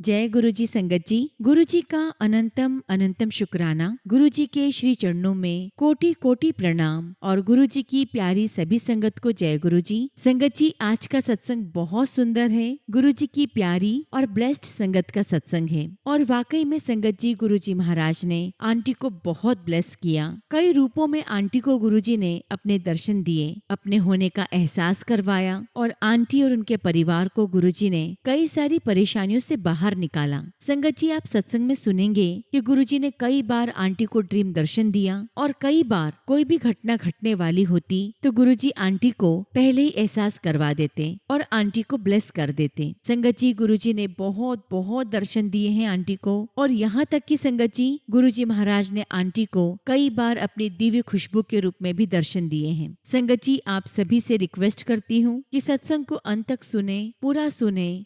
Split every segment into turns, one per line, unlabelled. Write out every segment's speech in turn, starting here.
जय गुरुजी संगत जी। गुरुजी का अनंतम अनंतम शुक्राना। गुरुजी के श्री चरणों में कोटि कोटि प्रणाम और गुरुजी की प्यारी सभी संगत को जय गुरुजी। संगत जी, आज का सत्संग बहुत सुंदर है। गुरुजी की प्यारी और ब्लेस्ड संगत का सत्संग है और वाकई में संगत जी गुरुजी महाराज ने आंटी को बहुत ब्लेस किया। कई रूपों में आंटी को गुरुजी ने अपने दर्शन दिए, अपने होने का एहसास करवाया और आंटी और उनके परिवार को गुरुजी ने कई सारी परेशानियों से बाहर निकाला। संगत जी, आप सत्संग में सुनेंगे कि गुरुजी ने कई बार आंटी को ड्रीम दर्शन दिया और कई बार कोई भी घटना घटने वाली होती तो गुरुजी आंटी को पहले ही एहसास करवा देते और आंटी को ब्लेस कर देते। संगत जी, गुरुजी ने बहुत बहुत दर्शन दिए हैं आंटी को और यहाँ तक कि संगत जी गुरुजी महाराज ने आंटी को कई बार अपनी दिव्य खुशबू के रूप में भी दर्शन दिए हैं। संगत जी, आप सभी से रिक्वेस्ट करती हूँ कि सत्संग को अंत तक सुने,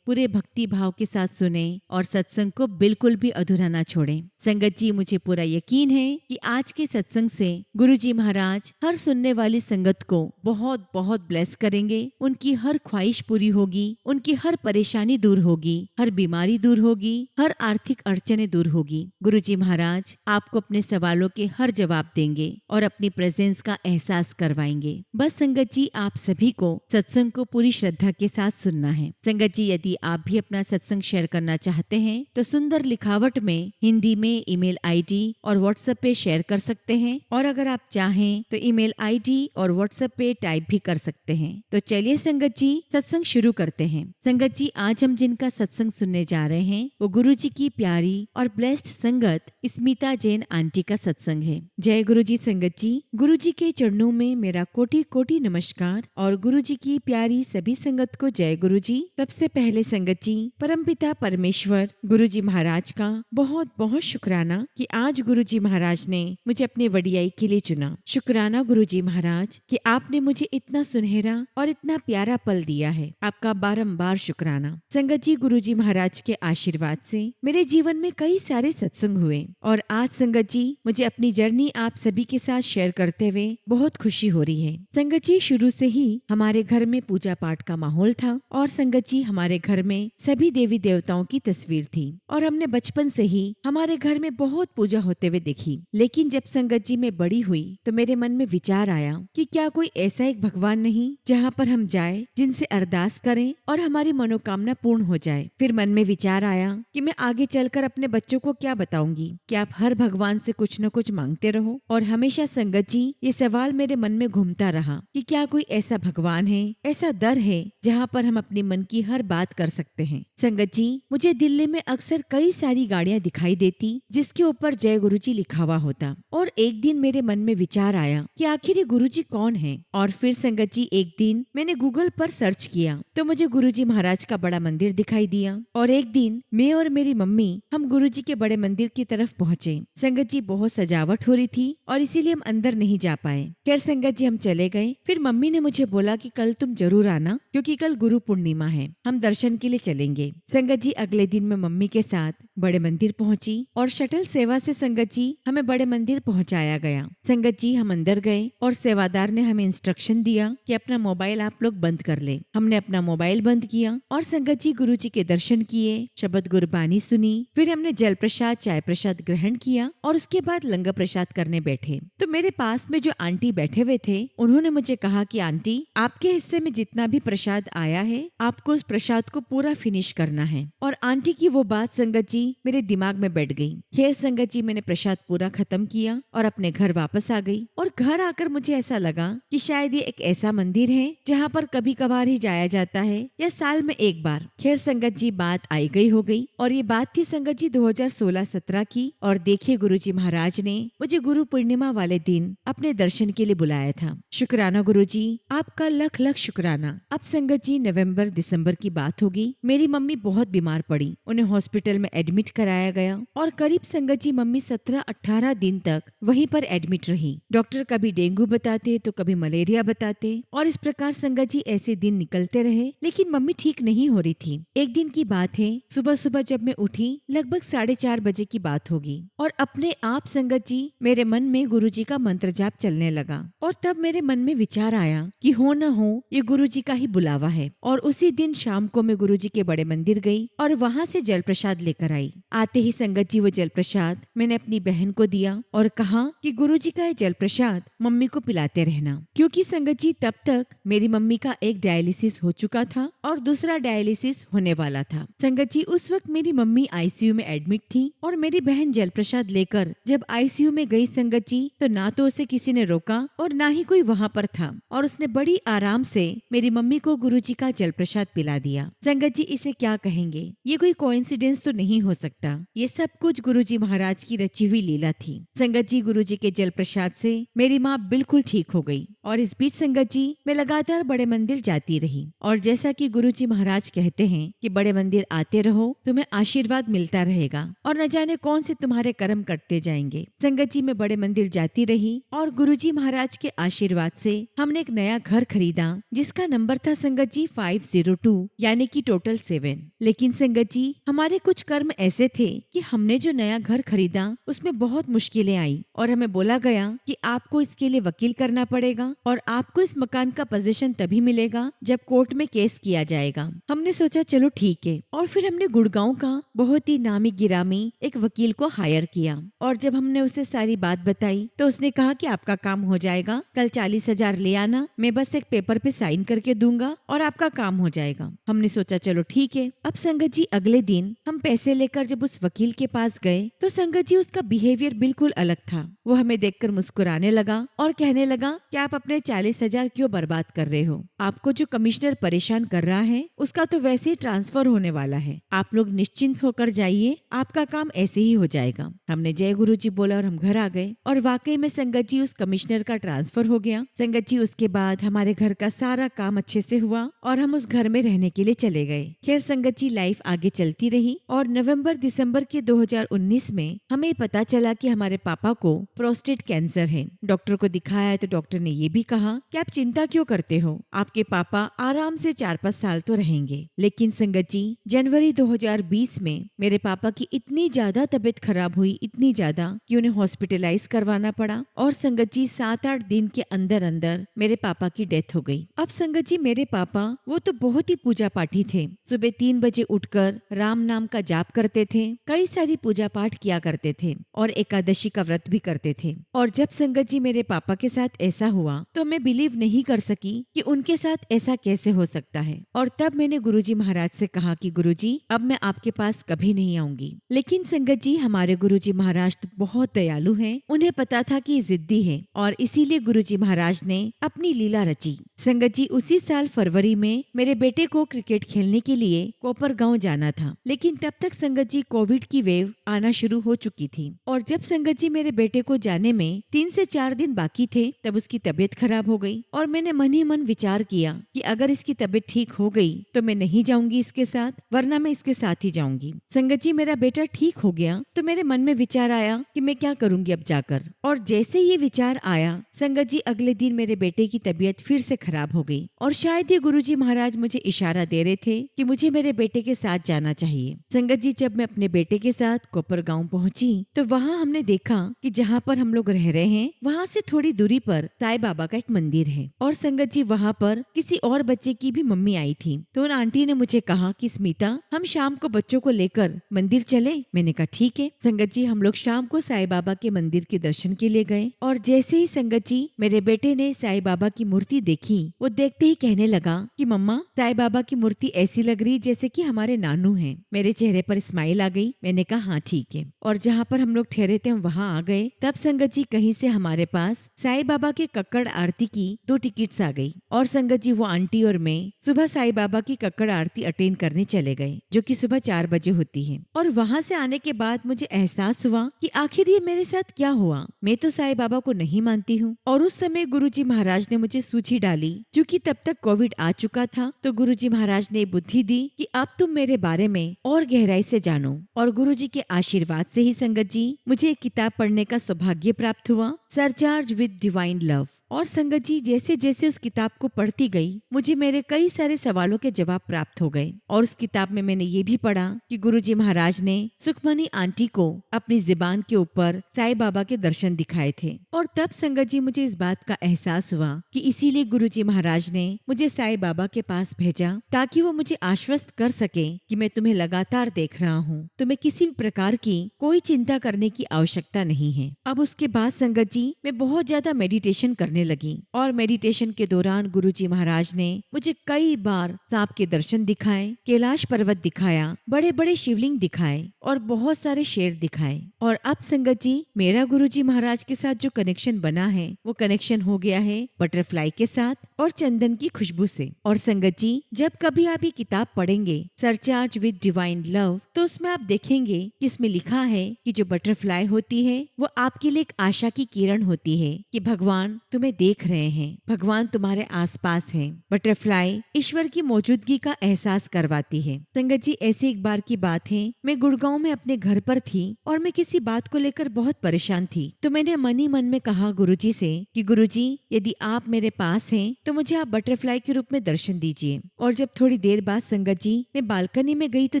पूरे भक्ति भाव के साथ सुने और सत्संग को बिल्कुल भी अधूरा ना छोड़ें। संगत जी, मुझे पूरा यकीन है कि आज के सत्संग से गुरुजी महाराज हर सुनने वाली संगत को बहुत बहुत ब्लेस करेंगे। उनकी हर ख्वाहिश पूरी होगी, उनकी हर परेशानी दूर होगी, हर बीमारी दूर होगी, हर आर्थिक अड़चने दूर होगी। गुरुजी महाराज आपको अपने सवालों के हर जवाब देंगे और अपनी प्रेजेंस का एहसास करवाएंगे। बस संगत जी, आप सभी को सत्संग को पूरी श्रद्धा के साथ सुनना है। संगत जी, यदि आप भी अपना सत्संग शेयर करना चाहते हैं तो सुंदर लिखावट में हिंदी में ईमेल आईडी और व्हाट्सएप पे शेयर कर सकते हैं और अगर आप चाहें तो ईमेल आईडी और व्हाट्सएप पे टाइप भी कर सकते हैं। तो चलिए संगत जी, सत्संग शुरू करते हैं। संगत जी, आज हम जिनका सत्संग सुनने जा रहे हैं वो गुरुजी की प्यारी और ब्लेस्ड संगत स्मिता जैन आंटी का सत्संग है। जय गुरुजी संगत जी। गुरुजी के चरणों में मेरा कोटि कोटि नमस्कार और गुरुजी की प्यारी सभी संगत को जय गुरुजी। सबसे पहले संगत जी परमपिता परमेश्वर गुरुजी महाराज का बहुत बहुत शुक्राना कि आज गुरुजी महाराज ने मुझे अपने वडियाई के लिए चुना। शुक्राना गुरुजी महाराज कि आपने मुझे इतना सुनहरा और इतना प्यारा पल दिया है। आपका बारंबार शुक्राना। संगत जी, गुरुजी महाराज के आशीर्वाद से मेरे जीवन में कई सारे सत्संग हुए और आज संगत जी मुझे अपनी जर्नी आप सभी के साथ शेयर करते हुए बहुत खुशी हो रही है। संगत जी, शुरू से ही हमारे घर में पूजा पाठ का माहौल था और संगत जी हमारे घर में सभी देवी देवताओं की तस्वीर थी और हमने बचपन से ही हमारे घर में बहुत पूजा होते हुए देखी। लेकिन जब संगत जी में बड़ी हुई तो मेरे मन में विचार आया कि क्या कोई ऐसा एक भगवान नहीं जहाँ पर हम जाए, जिनसे अरदास करें और हमारी मनोकामना पूर्ण हो जाए। फिर मन में विचार आया कि मैं आगे चलकर अपने बच्चों को क्या बताऊंगी कि आप हर भगवान से कुछ न कुछ मांगते रहो। और हमेशा संगत जी ये सवाल मेरे मन में घूमता रहा कि क्या कोई ऐसा भगवान है, ऐसा दर है जहाँ पर हम अपने मन की हर बात कर सकते हैं। संगत जी, मुझे दिल्ली में अक्सर कई सारी गाड़ियां दिखाई देती जिसके ऊपर जय गुरुजी लिखा हुआ होता और एक दिन मेरे मन में विचार आया कि आखिर ये गुरुजी कौन है। और फिर संगत जी एक दिन मैंने गूगल पर सर्च किया तो मुझे गुरुजी महाराज का बड़ा मंदिर दिखाई दिया और एक दिन मैं और मेरी मम्मी हम गुरुजी के बड़े मंदिर की तरफ पहुँचे। संगत जी बहुत सजावट हो रही थी और इसीलिए हम अंदर नहीं जा पाए। खैर संगत जी हम चले गए। फिर मम्मी ने मुझे बोला कि कल तुम जरूर आना क्योंकि कल गुरु पूर्णिमा है, हम दर्शन के लिए चलेंगे। संगत जी अगले दिन मैं मम्मी के साथ बड़े मंदिर पहुंची और शटल सेवा से संगत जी हमें बड़े मंदिर पहुंचाया गया। संगत जी हम अंदर गए और सेवादार ने हमें इंस्ट्रक्शन दिया कि अपना मोबाइल आप लोग बंद कर ले। हमने अपना मोबाइल बंद किया और संगत जी गुरुजी के दर्शन किए, शब्द गुरबानी सुनी, फिर हमने जल प्रसाद चाय प्रसाद ग्रहण किया और उसके बाद लंगर प्रसाद करने बैठे। तो मेरे पास में जो आंटी बैठे हुए थे उन्होंने मुझे कहा कि आंटी, आपके हिस्से में जितना भी प्रसाद आया है आपको उस प्रसाद को पूरा फिनिश करना है। और आंटी की वो बात संगत जी मेरे दिमाग में बैठ गई। खैर संगत जी मैंने प्रसाद पूरा खत्म किया और अपने घर वापस आ गई और घर आकर मुझे ऐसा लगा कि शायद ये एक ऐसा मंदिर है जहाँ पर कभी कभार ही जाया जाता है या साल में एक बार। खैर संगत जी बात आई गई हो गई और ये बात थी संगत जी 2016-17 की। और देखिए गुरुजी महाराज ने मुझे गुरु पूर्णिमा वाले दिन अपने दर्शन के लिए बुलाया था। शुक्राना गुरुजी, आपका लख लख शुक्राना। अब संगत जी नवंबर दिसंबर की बात होगी। मेरी मम्मी बहुत बीमार पड़ी, उन्हें हॉस्पिटल में एडमिट कराया गया और करीब संगत जी मम्मी 17-18 दिन तक वहीं पर एडमिट रही। डॉक्टर कभी डेंगू बताते तो कभी मलेरिया बताते और इस प्रकार संगत जी ऐसे दिन निकलते रहे लेकिन मम्मी ठीक नहीं हो रही थी। एक दिन की बात है, सुबह सुबह जब मैं उठी लगभग 4:30 बजे की बात होगी और अपने आप संगत जी मेरे मन में गुरुजी का मंत्र जाप चलने लगा और तब मेरे मन में विचार आया कि हो न हो ये गुरुजी का ही बुलावा है। और उसी दिन शाम को मैं गुरुजी के बड़े मंदिर गई और वहाँ से जल प्रसाद लेकर आई। आते ही संगत जी वो जल प्रसाद मैंने अपनी बहन को दिया और कहा कि गुरुजी का ये जल प्रसाद मम्मी को पिलाते रहना, क्योंकि संगत जी तब तक मेरी मम्मी का एक डायलिसिस हो चुका था और दूसरा डायलिसिस होने वाला था। संगत जी उस वक्त मेरी मम्मी आईसीयू में एडमिट थी और मेरी बहन जल प्रसाद लेकर जब आईसीयू में गई संगत जी, तो ना तो उसे किसी ने रोका और ना ही कोई वहाँ पर था और उसने बड़ी आराम से मेरी मम्मी को गुरुजी का जल प्रसाद पिला दिया। संगत जी इसे क्या कहेंगे, ये कोई कोइंसिडेंस तो नहीं हो सकता, ये सब कुछ गुरुजी महाराज की रची हुई लीला थी। संगत जी गुरुजी के जल प्रसाद से मेरी माँ बिल्कुल ठीक हो गई और इस बीच संगत जी मैं लगातार बड़े मंदिर जाती रही और जैसा कि गुरुजी महाराज कहते हैं कि बड़े मंदिर आते रहो, तुम्हें आशीर्वाद मिलता रहेगा और न जाने कौन से तुम्हारे कर्म करते जाएंगे। संगत जी मैं बड़े मंदिर जाती रही और गुरुजी महाराज के आशीर्वाद से हमने एक नया घर खरीदा जिसका नंबर था संगत जी 502, यानी कि टोटल 7। लेकिन संगत जी हमारे कुछ कर्म ऐसे थे कि हमने जो नया घर खरीदा उसमें बहुत मुश्किलें आई और हमें बोला गया कि आपको इसके लिए वकील करना पड़ेगा और आपको इस मकान का पोजीशन तभी मिलेगा जब कोर्ट में केस किया जाएगा। हमने सोचा चलो ठीक है और फिर हमने गुड़गांव का बहुत ही नामी गिरामी एक वकील को हायर किया और जब हमने उसे सारी बात बताई तो उसने कहा कि आपका काम हो जाएगा, कल 40,000 ले आना, मैं बस एक पेपर पे साइन करके दूंगा और आपका काम हो जाएगा। हमने सोचा चलो ठीक है। अब संगत जी अगले दिन हम पैसे लेकर जब उस वकील के पास गए तो संगत जी उसका बिहेवियर बिल्कुल अलग था। वो हमें देखकर मुस्कुराने लगा और कहने लगा कि आप अपने 40,000 क्यों बर्बाद कर रहे हो, आपको जो कमिश्नर परेशान कर रहा है उसका तो वैसे ही ट्रांसफर होने वाला है, आप लोग निश्चिंत होकर जाइए, आपका काम ऐसे ही हो जाएगा। हमने जय गुरु जी बोला और हम घर आ गए और वाकई में संगत जी उस कमिश्नर का ट्रांसफर हो गया। संगत जी उसके बाद हमारे घर का सारा काम अच्छे से हुआ और हम उस घर में रहने के लिए चले गए। खैर संगत जी लाइफ आगे चलती रही और नवंबर दिसंबर के 2019 में हमें पता चला कि हमारे पापा को प्रोस्टेट कैंसर है। डॉक्टर को दिखाया तो डॉक्टर ने ये भी कहा कि आप चिंता क्यों करते हो, आपके पापा आराम से 4-5 साल तो रहेंगे। लेकिन संगत जी जनवरी 2020 में मेरे पापा की इतनी ज्यादा तबीयत खराब हुई, इतनी ज्यादा कि उन्हें हॉस्पिटलाइज करवाना पड़ा और संगत जी 7-8 दिन के अंदर अंदर मेरे पापा की डेथ हो गई। अब संगत जी मेरे पापा वो तो बहुत ही पूजा पाठी थे, सुबह 3 बजे उठकर राम नाम का जाप करते थे, कई सारी पूजा पाठ किया करते थे और एकादशी का व्रत भी करते थे। और जब संगत जी मेरे पापा के साथ ऐसा हुआ तो मैं बिलीव नहीं कर सकी कि उनके साथ ऐसा कैसे हो सकता है। और तब मैंने गुरुजी महाराज से कहा कि गुरुजी अब मैं आपके पास कभी नहीं आऊंगी। लेकिन संगत जी हमारे गुरुजी महाराज तो बहुत दयालु हैं, उन्हें पता था कि जिद्दी है और इसीलिए गुरुजी महाराज ने अपनी लीला रची। संगत जी उसी साल फरवरी में मेरे बेटे को क्रिकेट खेलने के लिए कोपरगांव जाना था, लेकिन तब तक संगत जी कोविड की वेव आना शुरू हो चुकी थी और जब संगत जी मेरे बेटे को जाने में 3 से 4 दिन बाकी थे तब उसकी तबीयत खराब हो गई और मैंने मन ही मन विचार किया कि अगर इसकी तबीयत ठीक हो गई तो मैं नहीं जाऊंगी इसके साथ, वरना मैं इसके साथ ही जाऊंगी। संगत जी मेरा बेटा ठीक हो गया तो मेरे मन में विचार आया कि मैं क्या करूंगी अब जाकर, और जैसे ये विचार आया संगत जी अगले दिन मेरे बेटे की तबीयत फिर से खराब हो गई और शायद ये गुरुजी महाराज मुझे इशारा दे रहे थे कि मुझे मेरे बेटे के साथ जाना चाहिए। संगत जी जब मैं अपने बेटे के साथ कोपरगांव पहुंची तो वहाँ हमने देखा कि जहाँ पर हम लोग रह रहे हैं वहाँ से थोड़ी दूरी पर साईं बाबा का एक मंदिर है और संगत जी वहाँ पर किसी और बच्चे की भी मम्मी आई थी। तो उन आंटी ने मुझे कहा कि स्मिता हम शाम को बच्चों को लेकर मंदिर चले। मैंने कहा ठीक है। संगत जी हम लोग शाम को साईं बाबा के मंदिर के दर्शन के लिए गए और जैसे ही संगत जी मेरे बेटे ने साईं बाबा की मूर्ति देखी, वो देखते ही कहने लगा कि मम्मा साईं बाबा की मूर्ति ऐसी लग रही जैसे कि हमारे नानू हैं। मेरे चेहरे पर स्माइल आ गई। मैंने कहा हाँ ठीक है। और जहाँ पर हम लोग ठहरे थे हम वहाँ आ गए। तब संगत जी कहीं से हमारे पास साईं बाबा के कक्कड़ आरती की 2 टिकट्स आ गई और संगत जी वो आंटी और मैं सुबह साईं बाबा की कक्कड़ आरती अटेंड करने चले गए, जो कि सुबह 4 बजे होती है। और वहाँ से आने के बाद मुझे एहसास हुआ कि आखिर ये मेरे साथ क्या हुआ। मैं तो साईं बाबा को नहीं मानती हूँ और उस समय गुरुजी महाराज ने मुझे सूझी डाली। क्योंकि तब तक कोविड आ चुका था तो गुरुजी महाराज ने बुद्धि दी कि अब तुम मेरे बारे में और गहराई से जानो। और गुरुजी के आशीर्वाद से ही संगत जी मुझे एक किताब पढ़ने का सौभाग्य प्राप्त हुआ, सरचार्ज विद डिवाइन लव। और संगत जी जैसे जैसे उस किताब को पढ़ती गई मुझे मेरे कई सारे सवालों के जवाब प्राप्त हो गए। और उस किताब में मैंने ये भी पढ़ा कि गुरुजी महाराज ने सुखमनी आंटी को अपनी जुबान के ऊपर साईं बाबा के दर्शन दिखाए थे। और तब संगत जी मुझे इस बात का एहसास हुआ कि इसीलिए गुरुजी महाराज ने मुझे साईं बाबा के पास भेजा, ताकि वो मुझे आश्वस्त कर सके कि मैं तुम्हें लगातार देख रहा हूँ, तुम्हें किसी भी प्रकार की कोई चिंता करने की आवश्यकता नहीं है। अब उसके बाद संगत जी मैं बहुत ज्यादा मेडिटेशन करने लगी और मेडिटेशन के दौरान गुरुजी महाराज ने मुझे कई बार सांप के दर्शन दिखाए, कैलाश पर्वत दिखाया, बड़े बड़े शिवलिंग दिखाए और बहुत सारे शेर दिखाए। और अब संगत जी मेरा गुरुजी महाराज के साथ जो कनेक्शन बना है वो कनेक्शन हो गया है बटरफ्लाई के साथ और चंदन की खुशबू से। और संगत जी जब कभी आप ये किताब पढ़ेंगे सरचार्ज विद डिवाइन लव, तो उसमें आप देखेंगे कि इसमें लिखा है कि जो बटरफ्लाई होती है वो आपके लिए एक आशा की किरण होती है कि भगवान तुम्हें देख रहे हैं, भगवान तुम्हारे आसपास है। बटरफ्लाई ईश्वर की मौजूदगी का एहसास करवाती है। संगत जी ऐसी एक बार की बात है, मैं गुड़गांव में अपने घर पर थी और मैं किसी बात को लेकर बहुत परेशान थी। तो मैंने मन ही मन में कहा गुरुजी से कि गुरुजी यदि आप मेरे पास हैं तो मुझे आप बटरफ्लाई के रूप में दर्शन दीजिए। और जब थोड़ी देर बाद संगत जी मैं बालकनी में गई तो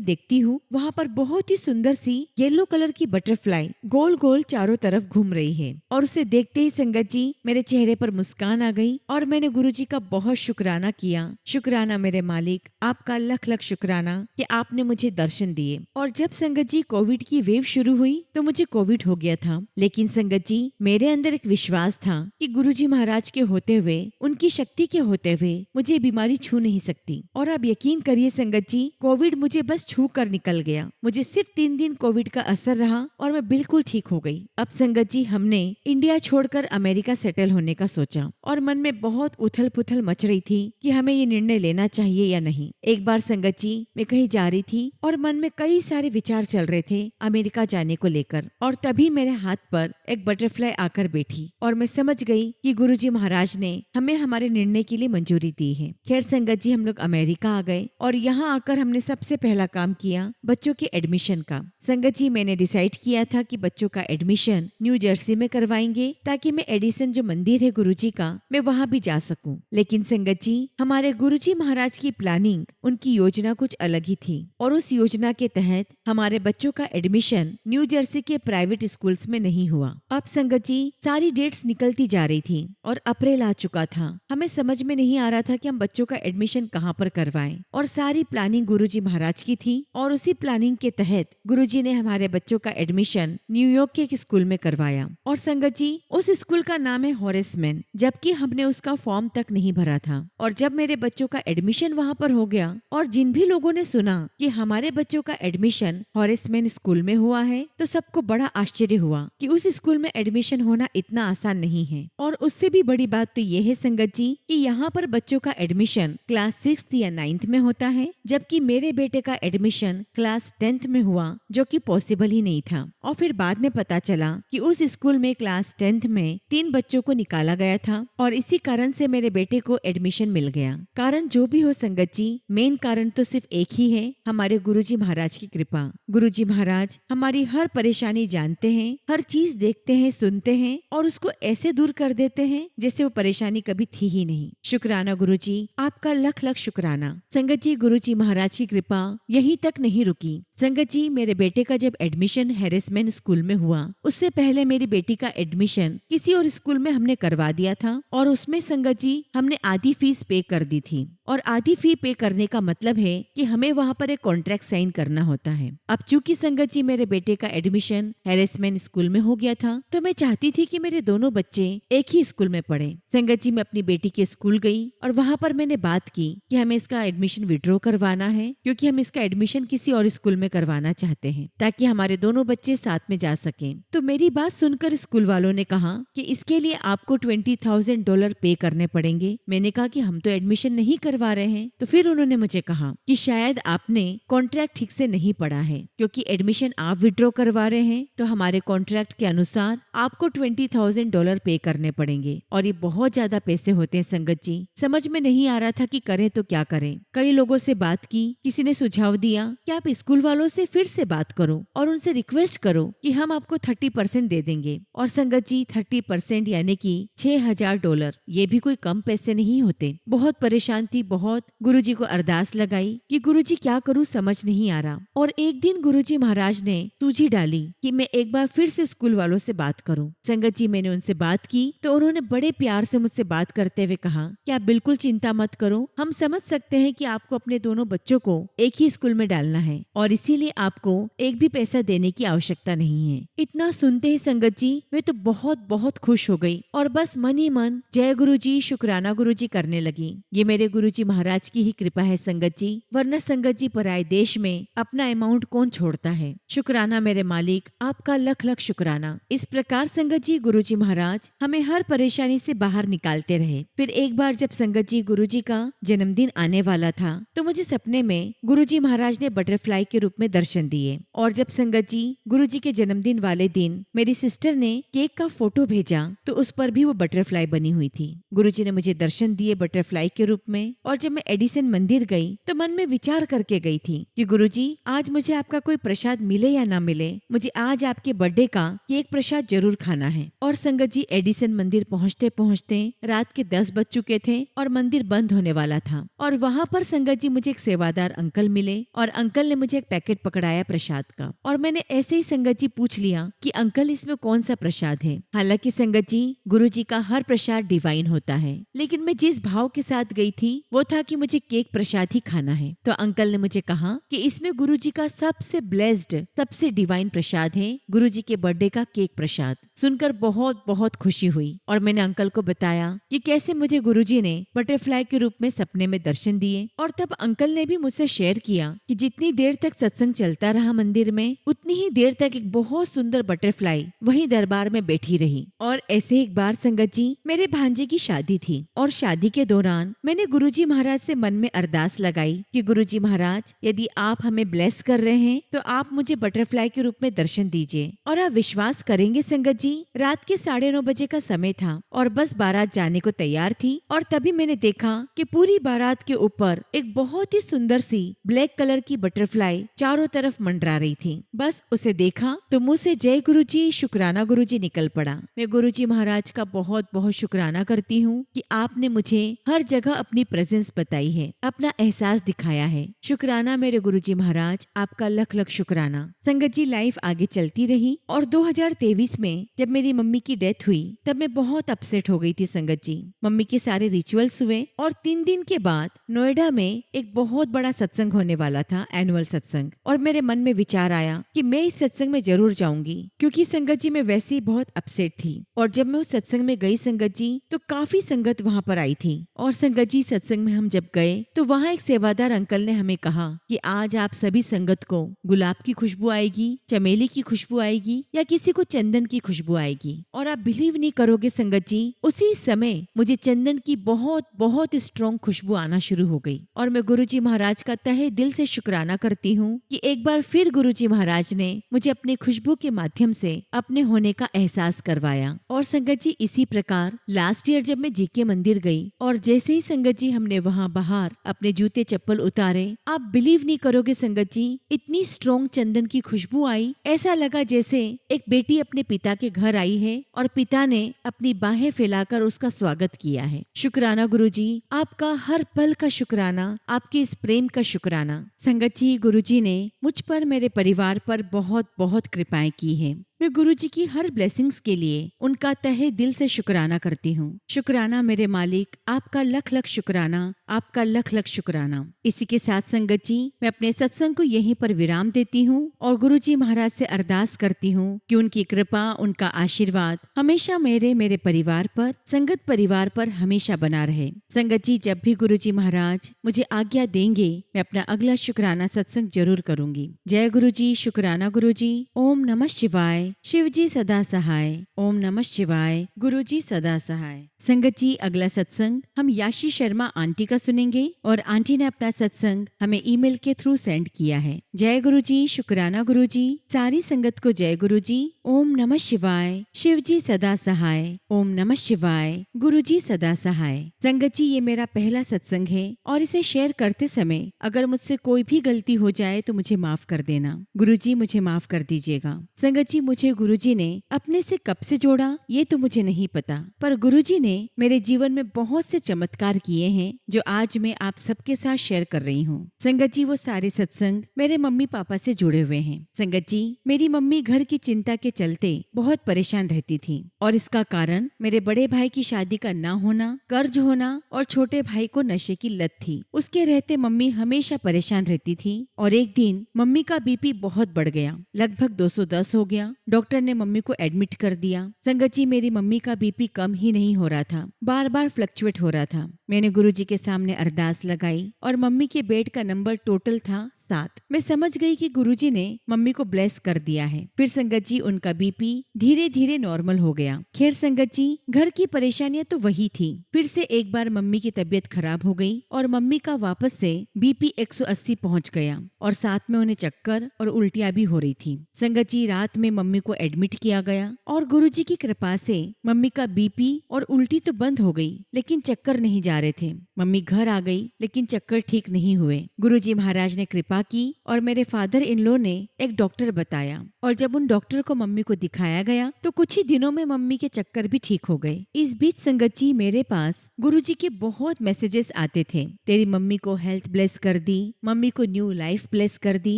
देखती हूँ वहाँ पर बहुत ही सुंदर सी येलो कलर की बटरफ्लाई गोल गोल चारों तरफ घूम रही है। और उसे देखते ही संगत जी मेरे चेहरे पर मुस्कान आ गई और मैंने गुरुजी का बहुत शुक्राना किया। शुक्राना मेरे मालिक, आपका लख लख शुक्राना कि आपने मुझे दर्शन दिए। और जब संगत जी कोविड की वेव शुरू हुई तो मुझे कोविड हो गया था, लेकिन संगत जी मेरे अंदर एक विश्वास था कि गुरुजी महाराज के होते हुए, उनकी शक्ति के होते हुए मुझे बीमारी छू नहीं सकती। और अब यकीन करिए संगत जी कोविड मुझे बस छू कर निकल गया। मुझे सिर्फ 3 दिन कोविड का असर रहा और मैं बिल्कुल ठीक हो गई। अब संगत जी हमने इंडिया छोड़कर अमेरिका सेटल होने का सोचा और मन में बहुत उथल पुथल मच रही थी कि हमें ये निर्णय लेना चाहिए या नहीं। एक बार संगत जी मैं कहीं जा रही थी और मन में कई सारे विचार चल रहे थे अमेरिका जाने को लेकर, और तभी मेरे हाथ पर एक बटरफ्लाई आकर बैठी और मैं समझ गई कि गुरुजी महाराज ने हमें हमारे निर्णय के लिए मंजूरी दी है। खैर संगत जी हम लोग अमेरिका आ गए और यहाँ आकर हमने सबसे पहला काम किया बच्चों के एडमिशन का। संगत जी मैंने डिसाइड किया था कि बच्चों का एडमिशन न्यू जर्सी में करवाएंगे ताकि मैं एडिसन जो मंदिर है गुरुजी का मैं वहाँ भी जा सकूं। लेकिन संगत जी हमारे गुरुजी महाराज की प्लानिंग, उनकी योजना कुछ अलग ही थी और उस योजना के तहत हमारे बच्चों का एडमिशन न्यू जर्सी के प्राइवेट स्कूल्स में नहीं हुआ। अब संगत जी सारी डेट्स निकलती जा रही थी और अप्रैल आ चुका था। हमें समझ में नहीं आ रहा था कि हम बच्चों का एडमिशन कहाँ पर करवाएं, और सारी प्लानिंग गुरुजी महाराज की थी और उसी प्लानिंग के तहत गुरुजी ने हमारे बच्चों का एडमिशन न्यूयॉर्क के एक स्कूल में करवाया। और संगत जी उस स्कूल का नाम है हॉरेसमैन, जबकि हमने उसका फॉर्म तक नहीं भरा था। और जब मेरे बच्चों का एडमिशन वहाँ पर हो गया और जिन भी लोगों ने सुना कि हमारे बच्चों का एडमिशन हॉरेसमैन स्कूल में हुआ है तो सबको बड़ा आश्चर्य हुआ कि उस स्कूल में एडमिशन होना इतना आसान नहीं है। और उससे भी बड़ी बात तो ये है संगत जी कि यहाँ पर बच्चों का एडमिशन क्लास 6 या 9 में होता है, जबकि मेरे बेटे का एडमिशन क्लास 10 में हुआ, जो कि पॉसिबल ही नहीं था। और फिर बाद में पता चला कि उस स्कूल में क्लास 10 में 3 बच्चों को निकाला गया था और इसी कारण से मेरे बेटे को एडमिशन मिल गया। कारण जो भी हो संगत जी, मेन कारण तो सिर्फ एक ही है, हमारे गुरुजी महाराज की कृपा। गुरुजी महाराज हमारी हर परेशानी जानते हैं, हर चीज देखते हैं, सुनते हैं और उसको ऐसे दूर कर देते हैं जैसे वो परेशानी कभी थी ही नहीं। शुक्राना गुरुजी, आपका लख लख शुक्राना। संगत जी गुरुजी महाराज की कृपा यहीं तक नहीं रुकी। संगत जी मेरे बेटे का जब एडमिशन हैरिसमैन स्कूल में हुआ, उससे पहले मेरी बेटी का एडमिशन किसी और स्कूल में हमने करवा दिया था और उसमें संगत जी हमने आधी फीस पे कर दी थी। और आधी फी पे करने का मतलब है कि हमें वहाँ पर एक कॉन्ट्रैक्ट साइन करना होता है। अब चूंकि संगत जी मेरे बेटे का एडमिशन हैरिसमैन स्कूल में हो गया था तो मैं चाहती थी कि मेरे दोनों बच्चे एक ही स्कूल में पढ़े। संगत जी मैं अपनी बेटी के स्कूल गई और वहाँ पर मैंने बात की कि हमें इसका एडमिशन विड्रॉ करवाना है, क्योंकि हम इसका एडमिशन किसी और स्कूल में करवाना चाहते हैं ताकि हमारे दोनों बच्चे साथ में जा सकें। तो मेरी बात सुनकर स्कूल वालों ने कहा कि इसके लिए आपको $20,000 पे करने पड़ेंगे। मैंने कहा कि हम तो एडमिशन नहीं करवा रहे हैं। तो फिर उन्होंने मुझे कहा कि शायद आपने कॉन्ट्रैक्ट ठीक से नहीं पढ़ा है, क्योंकि एडमिशन आप विड्रॉ करवा रहे हैं तो हमारे कॉन्ट्रैक्ट के अनुसार आपको $20,000 पे करने पड़ेंगे और ये बहुत ज्यादा पैसे होते हैं संगत जी। समझ में नहीं आ रहा था कि करें तो क्या करें। कई लोगों से बात की, किसी ने सुझाव दिया कि आप स्कूल वालों से फिर से बात करो और उनसे रिक्वेस्ट करो कि हम आपको 30% दे देंगे। और संगत जी 30% यानी कि $6,000, ये भी कोई कम पैसे नहीं होते। बहुत परेशान थी, बहुत गुरुजी को अरदास लगाई कि गुरुजी क्या करूं समझ नहीं आ रहा। और एक दिन गुरुजी महाराज ने सूझी डाली कि मैं एक बार फिर से स्कूल वालों से बात करूं। संगत जी मैंने उनसे बात की तो उन्होंने बड़े प्यार से मुझसे बात करते हुए कहा कि आप बिल्कुल चिंता मत करो, हम समझ सकते हैं कि आपको अपने दोनों बच्चों को एक ही स्कूल में डालना है और इसीलिए आपको एक भी पैसा देने की आवश्यकता नहीं है। इतना सुनते ही संगत जी मैं तो बहुत बहुत खुश हो गई और बस मन ही मन जय गुरुजी, शुक्राना गुरुजी करने लगी। ये मेरे गुरुजी महाराज की ही कृपा है संगत जी, वरना संगत जी पराये देश में अपना अमाउंट कौन छोड़ता है। शुक्राना मेरे मालिक, आपका लख लख शुक्राना। इस प्रकार संगत जी गुरुजी महाराज हमें हर परेशानी से बाहर निकालते रहे। फिर एक बार जब संगत जी गुरुजी का जन्मदिन आने वाला था तो मुझे सपने में गुरुजी महाराज ने बटरफ्लाई के रूप में दर्शन दिए। और जब संगत जी गुरुजी के जन्मदिन वाले दिन मेरी सिस्टर ने केक का फोटो भेजा तो उस पर भी वो बटरफ्लाई बनी हुई थी। गुरुजी ने मुझे दर्शन दिए बटरफ्लाई के रूप में। और जब मैं एडिसन मंदिर गई तो मन में विचार करके गई थी कि गुरुजी आज मुझे आपका कोई प्रसाद मिले या ना मिले, मुझे आज आपके बर्थडे का केक प्रसाद जरूर खाना है। और संगत जी एडिसन मंदिर पहुँचते पहुँचते रात के 10 बज चुके थे और मंदिर बंद होने वाला था। और वहाँ पर संगत जी मुझे एक सेवादार अंकल मिले और अंकल ने मुझे एक पैकेट पकड़ाया प्रसाद का। और मैंने ऐसे ही संगत जी पूछ लिया कि अंकल इसमें कौन सा प्रसाद है। हालांकि संगत जी गुरुजी का हर प्रसाद डिवाइन होता है, लेकिन मैं जिस भाव के साथ गई थी वो था कि मुझे केक प्रसाद ही खाना है। तो अंकल ने मुझे कहा कि इसमें गुरुजी का सबसे ब्लेस्ड, सबसे डिवाइन प्रसाद है गुरुजी के बर्थडे का केक प्रसाद। सुनकर बहुत बहुत खुशी हुई और मैंने अंकल को बताया कि कैसे मुझे गुरुजी ने बटरफ्लाई के रूप में सपने में दर्शन दिए। और तब अंकल ने भी मुझसे शेयर किया कि जितनी देर तक सत्संग चलता रहा मंदिर में उतनी ही देर तक एक बहुत सुंदर बटरफ्लाई वहीं दरबार में बैठी रही। और ऐसे एक बार संगत जी मेरे भांजे की शादी थी और शादी के दौरान मैंने गुरुजी महाराज से मन में अरदास लगाई कि गुरुजी महाराज यदि आप हमें ब्लेस कर रहे हैं तो आप मुझे बटरफ्लाई के रूप में दर्शन दीजिए। और आप विश्वास करेंगे संगत जी रात के 9:30 बजे का समय था और बस बारात जाने को तैयार थी। और तभी मैंने देखा कि पूरी बारात के ऊपर एक बहुत ही सुंदर सी ब्लैक कलर की बटरफ्लाई चारों तरफ मंडरा रही थी। बस उसे देखा तो मुंह से जय गुरुजी, शुक्राना गुरुजी निकल पड़ा। मैं गुरुजी महाराज का बहुत बहुत शुक्राना करती हूँ कि आपने मुझे हर जगह अपनी प्रेजेंस बताई है, अपना एहसास दिखाया है। शुक्राना मेरे गुरुजी महाराज, आपका लख लख शुक्राना। संगत जी लाइफ आगे चलती रही और 2023 में जब मेरी मम्मी की डेथ हुई तब मैं बहुत अपसेट हो गई थी संगत जी। मम्मी के सारे रिचुअल्स हुए और 3 दिन के बाद नोएडा में एक बहुत बड़ा सत्संग होने वाला था, एनुअल सत्संग। और मेरे मन में विचार आया कि मैं इस सत्संग में जरूर जाऊंगी क्योंकि संगत जी मैं वैसे ही बहुत अपसेट थी। और जब मैं उस सत्संग में गई संगत जी तो काफी संगत वहाँ पर आई थी। और संगत जी सत्संग में हम जब गए तो वहाँ एक सेवादार अंकल ने हमें कहा कि आज आप सभी संगत को गुलाब की खुशबू आएगी, चमेली की खुशबू आएगी या किसी को चंदन की खुशबू आएगी। और आप बिलीव नहीं करोगे संगत जी उसी समय मुझे चंदन की बहुत बहुत स्ट्रॉन्ग खुशबू आना शुरू हो गई। और मैं गुरुजी महाराज का तहे दिल से शुक्राना करती हूँ कि एक बार फिर गुरुजी महाराज ने मुझे अपनी खुशबू के माध्यम से अपने होने का एहसास करवाया। और संगत जी इसी प्रकार लास्ट ईयर जब मैं जीके मंदिर गई और जैसे ही संगत जी हमने वहाँ बाहर अपने जूते चप्पल उतारे, आप बिलीव नहीं करोगे संगत जी इतनी स्ट्रॉन्ग चंदन की खुशबू आई, ऐसा लगा जैसे एक बेटी अपने पिता के घर आई है और पिता ने अपनी बाहें फैलाकर उसका स्वागत किया है। शुक्राना गुरुजी, आपका हर पल का शुक्राना, आपके इस प्रेम का शुक्राना। संगत जी गुरुजी ने मुझ पर, मेरे परिवार पर बहुत बहुत कृपाएं की है। मैं गुरुजी की हर ब्लेसिंग्स के लिए उनका तहे दिल से शुक्राना करती हूँ। शुक्राना मेरे मालिक, आपका लख लख शुक्राना, आपका लख लख शुक्राना। इसी के साथ संगत जी मैं अपने सत्संग को यहीं पर विराम देती हूँ और गुरुजी महाराज से अरदास करती हूँ कि उनकी कृपा, उनका आशीर्वाद हमेशा मेरे परिवार पर, संगत परिवार पर हमेशा बना रहे। संगत जी जब भी गुरुजी महाराज मुझे आज्ञा देंगे मैं अपना अगला शुक्राना सत्संग जरूर करूंगी। जय गुरुजी, शुक्राना गुरुजी। ओम नमः शिवाय। शिवजी सदा सहाय। ओम नमः शिवाय। गुरुजी सदा सहाय। संगत जी, अगला सत्संग हम याशी शर्मा आंटी का सुनेंगे और आंटी ने अपना सत्संग हमें ईमेल के थ्रू सेंड किया है। जय गुरु जी, शुक्राना गुरु जी, सारी संगत को जय गुरु जी। ओम नमः शिवाय, शिव जी सदा सहाय। ओम नमः शिवाय, गुरु जी सदा सहाय। संगत जी, ये मेरा पहला सत्संग है और इसे शेयर करते समय अगर मुझसे कोई भी गलती हो जाए तो मुझे माफ कर देना। गुरु जी मुझे माफ कर दीजिएगा। संगत जी, मुझे गुरु जी ने अपने से कब से जोड़ा ये तो मुझे नहीं पता, पर गुरु जी ने मेरे जीवन में बहुत से चमत्कार किए हैं जो आज मैं आप सबके साथ शेयर कर रही हूँ। संगत जी, वो सारे सत्संग मेरे मम्मी पापा से जुड़े हुए हैं। संगत जी, मेरी मम्मी घर की चिंता के चलते बहुत परेशान रहती थी और इसका कारण मेरे बड़े भाई की शादी का ना होना, कर्ज होना और छोटे भाई को नशे की लत थी। उसके रहते मम्मी हमेशा परेशान रहती थी और एक दिन मम्मी का बीपी बहुत बढ़ गया, लगभग 210 हो गया। डॉक्टर ने मम्मी को एडमिट कर दिया। संगत जी, मेरी मम्मी का बीपी कम ही नहीं हो रहा था, बार बार फ्लक्चुएट हो रहा था। मैंने गुरुजी के सामने अरदास लगाई और मम्मी के बेड का नंबर टोटल था 7। मैं समझ गई कि गुरुजी ने मम्मी को ब्लेस कर दिया है। फिर संगत जी, उनका बीपी धीरे धीरे नॉर्मल हो गया। खैर संगत जी, घर की परेशानियां तो वही थी। फिर से एक बार मम्मी की तबीयत खराब हो गई और मम्मी का वापस से बीपी 180 पहुंच गया और साथ में उन्हें चक्कर और उल्टियां भी हो रही थी। संगत जी, रात में मम्मी को एडमिट किया गया और गुरुजी की कृपा से मम्मी का बीपी और उल्टी तो बंद हो गई, लेकिन चक्कर नहीं जा रहे थे। मम्मी घर आ गई लेकिन चक्कर ठीक नहीं हुए। गुरुजी महाराज ने कृपा की और मेरे फादर इन लॉ ने एक डॉक्टर बताया और जब उन डॉक्टर को मम्मी को दिखाया गया तो कुछ ही दिनों में मम्मी के चक्कर भी ठीक हो गए। इस बीच संगत जी, मेरे पास गुरुजी के बहुत मैसेजेस आते थे। तेरी मम्मी को हेल्थ ब्लेस कर दी, मम्मी को न्यू लाइफ ब्लेस कर दी।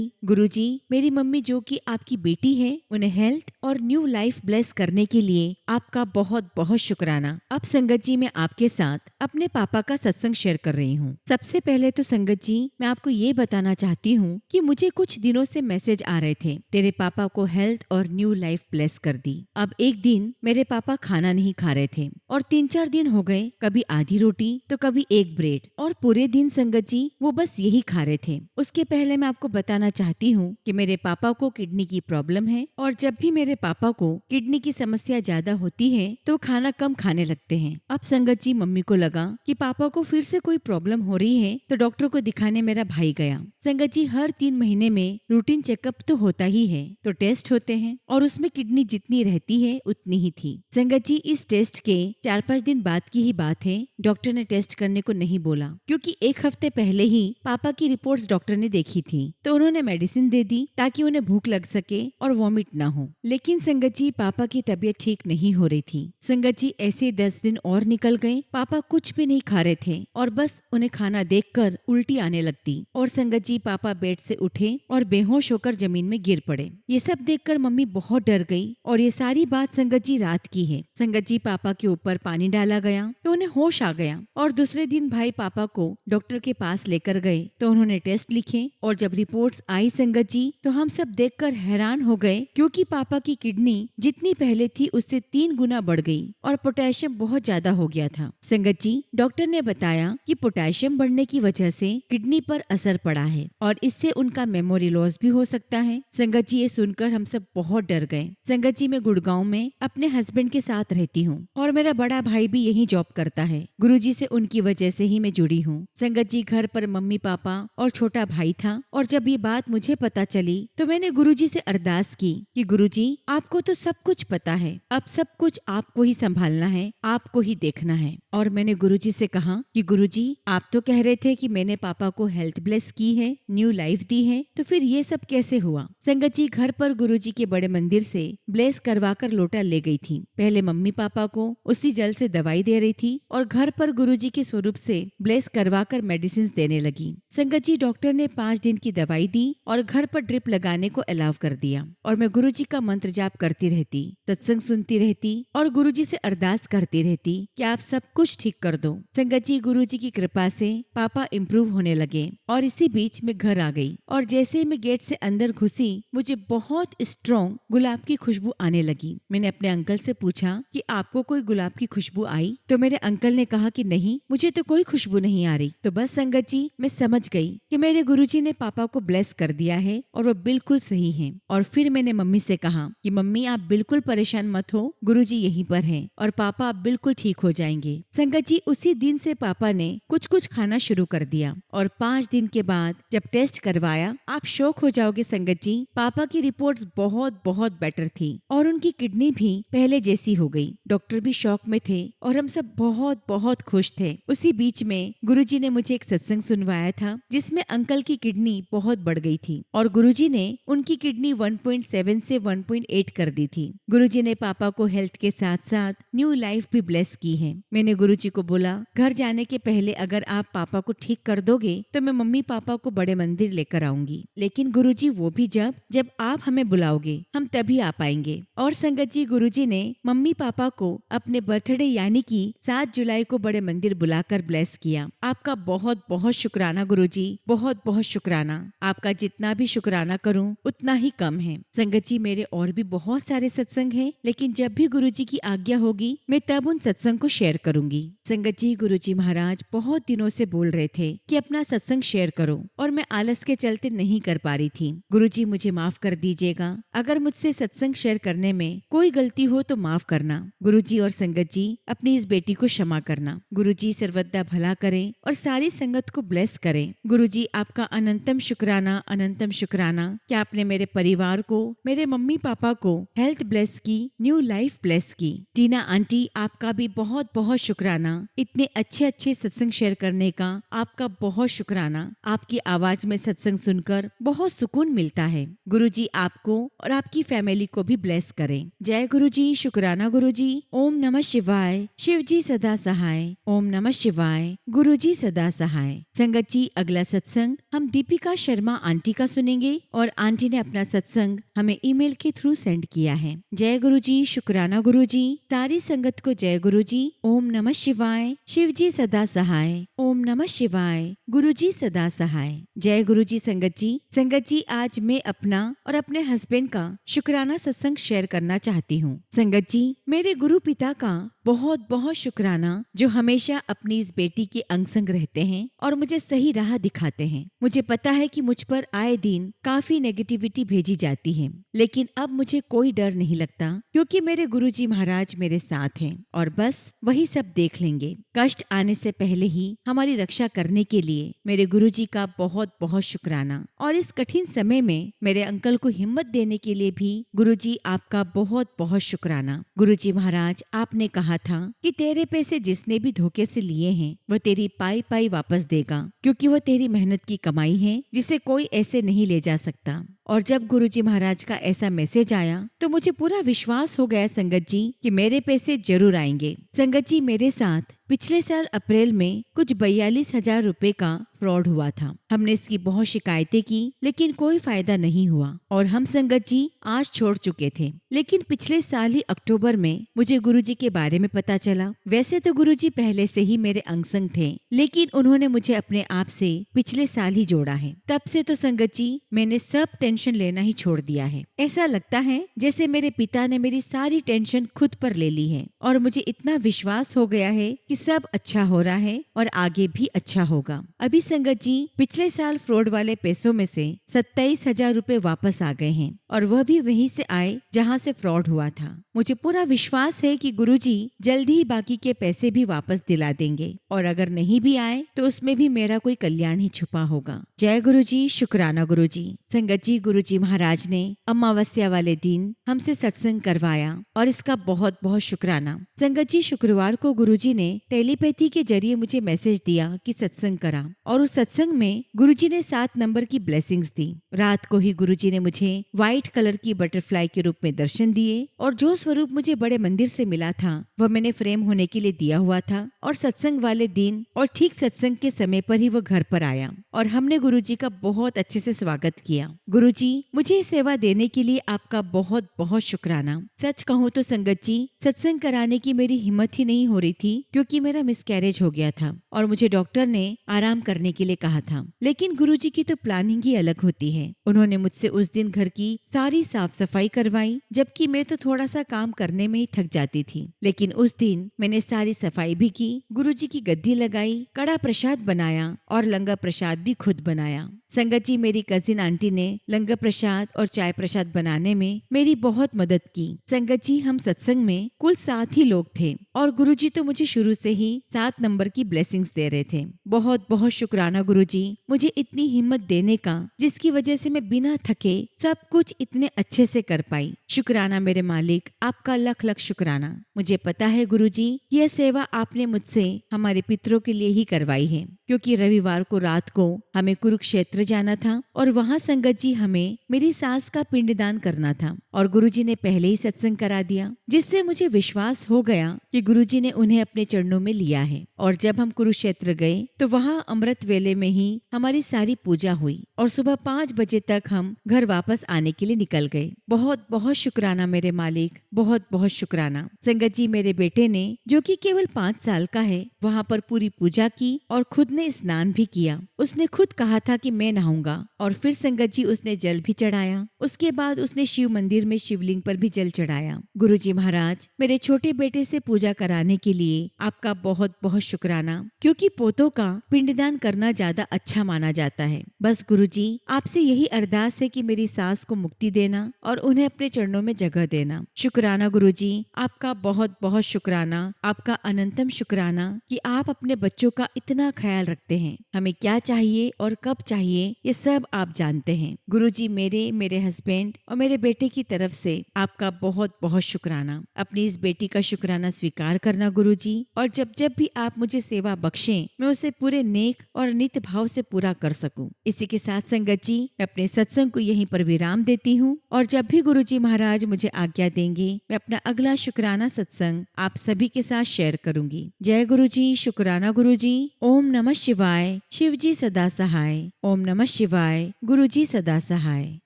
गुरुजी, मेरी मम्मी जो कि आपकी बेटी है, उन्हें हेल्थ और न्यू लाइफ ब्लेस करने के लिए आपका बहुत बहुत शुक्राना। अब संगत जी, मैं आपके साथ अपने पापा का सत्संग शेयर कर रही हूँ। सबसे पहले तो संगत जी, मैं आपको ये बताना चाहती हूँ कि मुझे कुछ दिनों से मैसेज आ रहे थे, तेरे पापा को हेल्थ और न्यू लाइफ ब्लेस कर दी। अब एक दिन मेरे पापा खाना नहीं खा रहे थे और 3-4 दिन हो गए, कभी आधी रोटी तो कभी एक ब्रेड, और पूरे दिन संगत जी वो बस यही खा रहे थे। उसके पहले मैं आपको बताना चाहती हूँ कि मेरे पापा को किडनी की प्रॉब्लम है और जब भी मेरे पापा को किडनी की समस्या ज्यादा होती है तो खाना कम खाने लगते हैं। अब संगत जी, मम्मी को लगा कि पापा को फिर से कोई प्रॉब्लम हो रही है तो डॉक्टर को दिखाने मेरा भाई गया। संगत जी, हर 3 महीने में रूटीन चेकअप तो होता ही है, तो टेस्ट होते हैं और उसमें किडनी जितनी रहती है उतनी ही थी। संगत जी, इस टेस्ट के 4-5 दिन बाद की ही बात है। डॉक्टर ने टेस्ट करने को नहीं बोला क्योंकि 1 हफ्ते पहले ही पापा की रिपोर्ट्स डॉक्टर ने देखी थी, तो उन्होंने मेडिसिन दे दी ताकि उन्हें भूख लग सके और वॉमिट ना हो। लेकिन संगत जी, पापा की तबीयत ठीक नहीं हो रही थी। संगत जी, ऐसे 10 दिन और निकल गए। पापा कुछ भी नहीं खा रहे थे और बस उन्हें खाना देखकर उल्टी आने लगती और संगत जी, पापा बेड से उठे और बेहोश होकर जमीन में गिर पड़े। ये सब देखकर मम्मी बहुत डर गई और ये सारी बात संगत जी रात की है। संगत जी, पापा के ऊपर पानी डाला गया तो उन्हें होश आ गया और दूसरे दिन भाई पापा को डॉक्टर के पास लेकर गए तो उन्होंने टेस्ट लिखे और जब रिपोर्ट्स आई संगत जी, तो हम सब देखकर हैरान हो गए क्योंकि पापा की किडनी जितनी पहले थी उससे 3 गुना बढ़ गई और पोटेशियम बहुत ज्यादा हो गया था। संगत जी, डॉक्टर ने बताया कि पोटेशियम बढ़ने की वजह से किडनी पर असर पड़ा है और इससे उनका मेमोरी लॉस भी हो सकता है। संगत जी, ये सुनकर हम सब बहुत डर गए। संगत जी, मैं गुड़गांव में अपने हस्बैंड के साथ रहती हूँ और मेरा बड़ा भाई भी यही जॉब करता है। गुरुजी से उनकी वजह से ही मैं जुड़ी हूँ। संगत जी, घर पर मम्मी पापा और छोटा भाई था और जब ये बात मुझे पता चली तो मैंने गुरुजी से अरदास की कि गुरुजी, आपको तो सब कुछ पता है, अब सब कुछ आपको ही संभालना है, आपको ही देखना है। और मैंने गुरुजी से कहा कि गुरुजी, आप तो कह रहे थे कि मैंने पापा को हेल्थ ब्लेस की है, न्यू लाइफ दी है, तो फिर ये सब कैसे हुआ। संगत जी, घर पर गुरुजी के बड़े मंदिर से ब्लेस करवाकर लोटा ले गई थी। पहले मम्मी पापा को उसी जल से दवाई दे रही थी और घर पर गुरुजी के स्वरूप से ब्लेस करवाकर मेडिसिन देने लगी। संगत जी, डॉक्टर ने 5 दिन की दवाई दी और घर पर ड्रिप लगाने को अलाउ कर दिया और मैं गुरुजी का मंत्र जाप करती रहती, सत्संग सुनती रहती और गुरुजी से अरदास करती रहती कि आप सब कुछ ठीक कर दो। संगत जी, गुरुजी की कृपा से पापा इम्प्रूव होने लगे और इसी बीच बीच में घर आ गई और जैसे ही मैं गेट से अंदर घुसी मुझे बहुत स्ट्रॉन्ग गुलाब की खुशबू आने लगी। मैंने अपने अंकल से पूछा कि आपको कोई गुलाब की खुशबू आई? तो मेरे अंकल ने कहा कि नहीं, मुझे तो कोई खुशबू नहीं आ रही। तो बस संगत जी, मैं समझ गई कि मेरे गुरुजी ने पापा को ब्लेस कर दिया है और वो बिल्कुल सही है। और फिर मैंने मम्मी से कहा कि मम्मी आप बिल्कुल परेशान मत हो, गुरुजी यहीं पर हैं और पापा आप बिल्कुल ठीक हो जाएंगे। संगत जी, उसी दिन से पापा ने कुछ कुछ खाना शुरू कर दिया और 5 दिन के बाद जब टेस्ट करवाया, आप शौक हो जाओगे संगत जी, पापा की रिपोर्ट्स बहुत बहुत बेटर थी और उनकी किडनी भी पहले जैसी हो गई। डॉक्टर भी शौक में थे और हम सब बहुत बहुत खुश थे। उसी बीच में गुरुजी ने मुझे एक सत्संग सुनवाया था जिसमें अंकल की किडनी बहुत बढ़ गई थी और गुरुजी ने उनकी किडनी 1.7 से 1.8 कर दी थी। गुरुजी ने पापा को हेल्थ के साथ साथ न्यू लाइफ भी ब्लेस की है। मैंने गुरुजी को बोला, घर जाने के पहले अगर आप पापा को ठीक कर दोगे तो मैं मम्मी पापा को बड़े मंदिर लेकर आऊंगी। लेकिन गुरुजी वो भी जब आप हमें बुलाओगे हम तभी आ पाएंगे। और संगत जी, गुरुजी ने मम्मी पापा को अपने बर्थडे यानी कि 7 जुलाई को बड़े मंदिर बुलाकर ब्लेस किया। आपका बहुत बहुत शुक्राना गुरुजी, बहुत बहुत शुक्राना। आपका जितना भी शुक्राना करूं उतना ही कम है। संगत जी, मेरे और भी बहुत सारे सत्संग हैं, लेकिन जब भी गुरुजी की आज्ञा होगी मैं तब उन सत्संग को शेयर करूंगी। संगत जी, गुरुजी महाराज बहुत दिनों से बोल रहे थे कि अपना सत्संग शेयर करो और मैं आलस के चलते नहीं कर पा रही थी। गुरुजी मुझे माफ कर दीजिएगा, अगर मुझसे सत्संग शेयर करने में कोई गलती हो तो माफ करना। गुरुजी और संगत जी, अपनी इस बेटी को क्षमा करना। गुरुजी सर्वदा भला करें और सारी संगत को ब्लेस करें। गुरुजी आपका अनंतम शुक्राना, अनंतम शुक्राना कि आपने मेरे परिवार को, मेरे मम्मी पापा को हेल्थ ब्लेस की, न्यू लाइफ ब्लेस की। टीना आंटी, आपका भी बहुत बहुत शुक्राना, इतने अच्छे अच्छे सत्संग शेयर करने का आपका बहुत शुक्राना। आपकी आवाज में सत्संग सुनकर बहुत सुकून मिलता है। गुरुजी आपको और आपकी फैमिली को भी ब्लेस करें। जय गुरुजी, शुक्राना गुरुजी। ओम नमः शिवाय। शिव जी सदा सहाय। ओम नमः शिवाय। गुरुजी सदा सहाय। संगत जी, अगला सत्संग हम दीपिका शर्मा आंटी का सुनेंगे और आंटी ने अपना सत्संग हमें ईमेल के थ्रू सेंड किया है। जय गुरुजी, शुक्राना गुरुजी। सारी संगत को जय गुरुजी। ओम नमः शिवाय। शिव जी सदा सहाय। ओम नमः शिवाय। गुरुजी सदा सहाय। जय गुरुजी। संगत जी, आज मैं अपना और अपने हस्बैंड का शुक्राना सत्संग शेयर करना चाहती हूँ। संगत जी, मेरे गुरु पिता का बहुत बहुत शुक्राना जो हमेशा अपनी इस बेटी के अंग संग रहते हैं और मुझे सही राह दिखाते हैं। मुझे पता है कि मुझ पर आए दिन काफी नेगेटिविटी भेजी जाती है, लेकिन अब मुझे कोई डर नहीं लगता क्योंकि मेरे गुरुजी महाराज मेरे साथ हैं और बस वही सब देख लेंगे। कष्ट आने से पहले ही हमारी रक्षा करने के लिए मेरे गुरुजी का बहुत बहुत शुक्राना। और इस कठिन समय में मेरे अंकल को हिम्मत देने के लिए भी गुरुजी आपका बहुत बहुत शुक्राना। गुरुजी महाराज, आपने कहा था कि तेरे पैसे जिसने भी धोखे से लिए हैं वह तेरी पाई पाई वापस देगा, क्योंकि वह तेरी मेहनत की कमाई है जिसे कोई ऐसे नहीं ले जा सकता। और जब गुरुजी महाराज का ऐसा मैसेज आया तो मुझे पूरा विश्वास हो गया संगत जी कि मेरे पैसे जरूर आएंगे। संगत जी, मेरे साथ पिछले साल अप्रैल में कुछ 42,000 रुपए का फ्रॉड हुआ था। हमने इसकी बहुत शिकायतें की लेकिन कोई फायदा नहीं हुआ और हम संगत जी आस छोड़ चुके थे। लेकिन पिछले साल ही अक्टूबर में मुझे गुरुजी के बारे में पता चला। वैसे तो गुरुजी पहले से ही मेरे अंग संग थे, लेकिन उन्होंने मुझे अपने आप से पिछले साल ही जोड़ा है। तब से तो संगत जी मैंने सब टेंशन लेना ही छोड़ दिया है। ऐसा लगता है जैसे मेरे पिता ने मेरी सारी टेंशन खुद पर ले ली है और मुझे इतना विश्वास हो गया है कि सब अच्छा हो रहा है और आगे भी अच्छा होगा। अभी संगत जी पिछले साल फ्रॉड वाले पैसों में से 27,000 रुपए वापस आ गए हैं और वह भी वहीं से आए जहां से फ्रॉड हुआ था। मुझे पूरा विश्वास है कि गुरुजी जल्दी ही बाकी के पैसे भी वापस दिला देंगे और अगर नहीं भी आए तो उसमें भी मेरा कोई कल्याण ही छुपा होगा। जय गुरुजी, शुक्राना गुरुजी। संगत जी, गुरुजी महाराज ने अमावस्या वाले दिन हमसे सत्संग करवाया और इसका बहुत बहुत शुक्राना। संगत जी, शुक्रवार को गुरुजी ने टेलीपैथी के जरिए मुझे मैसेज दिया कि सत्संग करा और उस सत्संग में गुरुजी ने 7 नंबर की ब्लेसिंग्स दी। रात को ही गुरुजी ने मुझे व्हाइट कलर की बटरफ्लाई के रूप में दर्शन दिए और जो स्वरूप मुझे बड़े मंदिर से मिला था वह मैंने फ्रेम होने के लिए दिया हुआ था और सत्संग वाले दिन और ठीक सत्संग के समय पर ही वो घर पर आया और हमने गुरुजी का बहुत अच्छे से स्वागत किया। गुरुजी, मुझे सेवा देने के लिए आपका बहुत बहुत शुक्राना। सच कहूँ तो संगत जी सत्संग कराने की मेरी हिम्मत ही नहीं हो रही थी क्योंकि क्योंकि मेरा मिसकैरेज हो गया था और मुझे डॉक्टर ने आराम करने के लिए कहा था। लेकिन गुरुजी की तो प्लानिंग ही अलग होती है। उन्होंने मुझसे उस दिन घर की सारी साफ सफाई करवाई, जबकि मैं तो थोड़ा सा काम करने में ही थक जाती थी। लेकिन उस दिन मैंने सारी सफाई भी की, गुरुजी की गद्दी लगाई, कड़ा प्रसाद बनाया और लंगर प्रसाद भी खुद बनाया। संगत जी, मेरी कजिन आंटी ने लंगर प्रसाद और चाय प्रसाद बनाने में मेरी बहुत मदद की। संगत जी, हम सत्संग में कुल 7 ही लोग थे और गुरुजी तो मुझे शुरू से ही 7 नंबर की ब्लेसिंग्स दे रहे थे। बहुत बहुत शुक्राना गुरुजी, मुझे इतनी हिम्मत देने का, जिसकी वजह से मैं बिना थके सब कुछ इतने अच्छे से कर पाई। शुक्राना मेरे मालिक, आपका लख लख शुक्राना। मुझे पता है गुरुजी, यह सेवा आपने मुझसे हमारे पितरों के लिए ही करवाई है, क्योंकि रविवार को रात को हमें कुरुक्षेत्र जाना था और वहाँ संगत जी हमें मेरी सास का पिंडदान करना था और गुरुजी ने पहले ही सत्संग करा दिया, जिससे मुझे विश्वास हो गया कि गुरुजी ने उन्हें अपने चरणों में लिया है। और जब हम कुरुक्षेत्र गए तो वहाँ अमृत वेले में ही हमारी सारी पूजा हुई और सुबह 5 बजे तक हम घर वापस आने के लिए निकल गए। बहुत बहुत शुक्राना मेरे मालिक, बहुत बहुत शुक्राना। संगत जी, मेरे बेटे ने, जो कि केवल 5 साल का है, वहाँ पर पूरी पूजा की और खुद ने स्नान भी किया। उसने खुद कहा था कि मैं नहाऊंगा और फिर संगत जी उसने जल भी चढ़ाया। उसके बाद उसने शिव मंदिर में शिवलिंग पर भी जल चढ़ाया। गुरुजी महाराज, मेरे छोटे बेटे से पूजा कराने के लिए आपका बहुत बहुत शुक्राना, क्योंकि पोतों का पिंडदान करना ज्यादा अच्छा माना जाता है। बस गुरुजी, आपसे यही अरदास है कि मेरी सास को मुक्ति देना और उन्हें अपने चरणों में जगह देना। शुक्राना गुरुजी, आपका बहुत बहुत शुक्राना, आपका अनंतम शुक्राना कि आप अपने बच्चों का इतना ख्याल रखते हैं। हमें क्या चाहिए और कब चाहिए ये सब आप जानते हैं। गुरुजी, मेरे हस्बैंड और मेरे बेटे की तरफ से आपका बहुत बहुत शुक्राना। अपनी इस बेटी का शुक्राना स्वीकार करना गुरुजी, और जब जब भी आप मुझे सेवा बख्शें, मैं उसे पूरे नेक और नित्य भाव से पूरा कर सकूं। इसी के साथ संगत जी, मैं अपने सत्संग को यहीं पर विराम देती हूँ और जब भी गुरुजी महाराज मुझे आज्ञा देंगे, मैं अपना अगला शुक्राना सत्संग आप सभी के साथ शेयर करूंगी। जय गुरुजी, शुक्राना गुरुजी। ओम नमः शिवाय, शिव जी सदा सहाय। ओम नमः शिवाय, गुरुजी सदा सहाय।